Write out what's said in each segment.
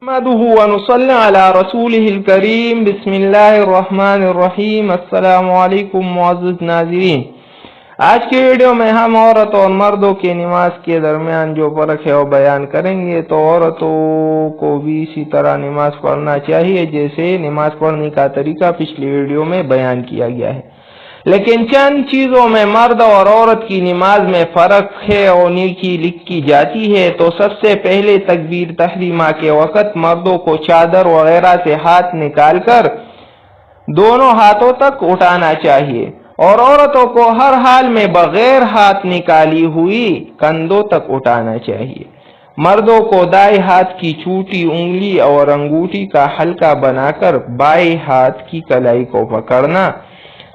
نحمده ونصلي على رسوله الكريم بسم الله الرحمن الرحیم۔ السلام علیکم معزز ناظرین، آج کی ویڈیو میں ہم عورت اور مردوں کے نماز کے درمیان جو فرق ہے وہ بیان کریں گے۔ تو عورتوں کو بھی اسی طرح نماز پڑھنا چاہیے جیسے نماز پڑھنے کا طریقہ پچھلی ویڈیو میں بیان کیا گیا ہے، لیکن چند چیزوں میں مرد اور عورت کی نماز میں فرق ہے اور نیکی لکھی جاتی ہے۔ تو سب سے پہلے تکبیر تحریمہ کے وقت مردوں کو چادر وغیرہ سے ہاتھ نکال کر دونوں ہاتھوں تک اٹھانا چاہیے، اور عورتوں کو ہر حال میں بغیر ہاتھ نکالی ہوئی کندھوں تک اٹھانا چاہیے۔ مردوں کو دائیں ہاتھ کی چھوٹی انگلی اور انگوٹھی کا حلقہ بنا کر بائیں ہاتھ کی کلائی کو پکڑنا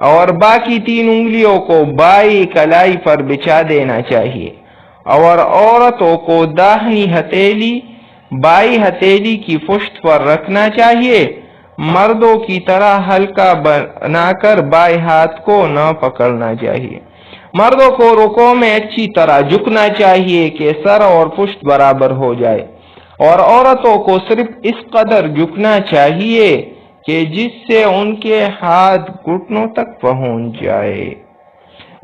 اور باقی تین انگلیوں کو بائیں کلائی پر بچھا دینا چاہیے، اور عورتوں کو داہنی ہتھیلی بائیں ہتھیلی کی پشت پر رکھنا چاہیے۔ مردوں کی طرح حلقہ بنا کر بائیں ہاتھ کو نہ پکڑنا چاہیے۔ مردوں کو رکوع میں اچھی طرح جھکنا چاہیے کہ سر اور پشت برابر ہو جائے، اور عورتوں کو صرف اس قدر جھکنا چاہیے کہ جس سے ان کے ہاتھ گھٹنوں تک پہنچ جائے۔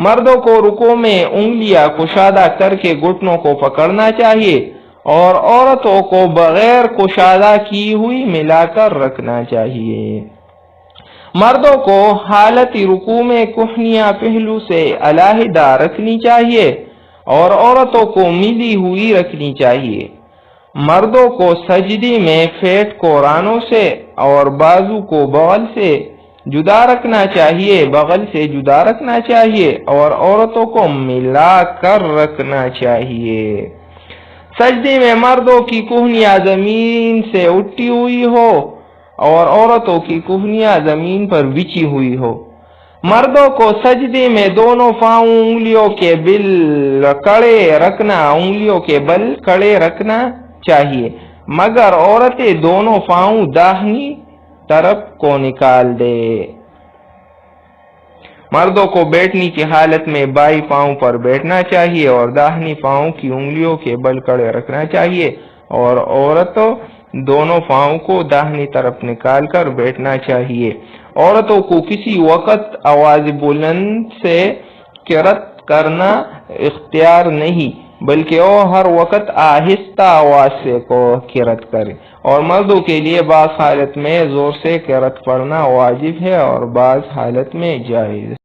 مردوں کو رکوع میں انگلیاں کشادہ کر کے گھٹنوں کو پکڑنا چاہیے، اور عورتوں کو بغیر کشادہ کی ہوئی ملا کر رکھنا چاہیے۔ مردوں کو حالت رکوع میں کہنیاں پہلو سے علیحدہ رکھنی چاہیے اور عورتوں کو ملی ہوئی رکھنی چاہیے۔ مردوں کو سجدے میں پیٹھ کو رانوں سے اور بازو کو بغل سے جدا رکھنا چاہیے، اور عورتوں کو ملا کر رکھنا چاہیے۔ سجدے میں مردوں کی کہنیاں زمین سے اٹھی ہوئی ہو اور عورتوں کی کہنیاں زمین پر بچھی ہوئی ہو۔ مردوں کو سجدے میں دونوں پاؤں انگلیوں کے بل کڑے رکھنا چاہیے، مگر عورتیں دونوں پاؤں داہنی طرف کو نکال دے۔ مردوں کو بیٹھنے کی حالت میں بائیں پاؤں پر بیٹھنا چاہیے اور داہنی پاؤں کی انگلیوں کے بل کڑے رکھنا چاہیے، اور عورتوں دونوں پاؤں کو داہنی طرف نکال کر بیٹھنا چاہیے۔ عورتوں کو کسی وقت آواز بلند سے قرات کرنا اختیار نہیں، بلکہ وہ ہر وقت آہستہ آواز سے قرات کرے، اور مردوں کے لیے بعض حالت میں زور سے قرات پڑھنا واجب ہے اور بعض حالت میں جائز۔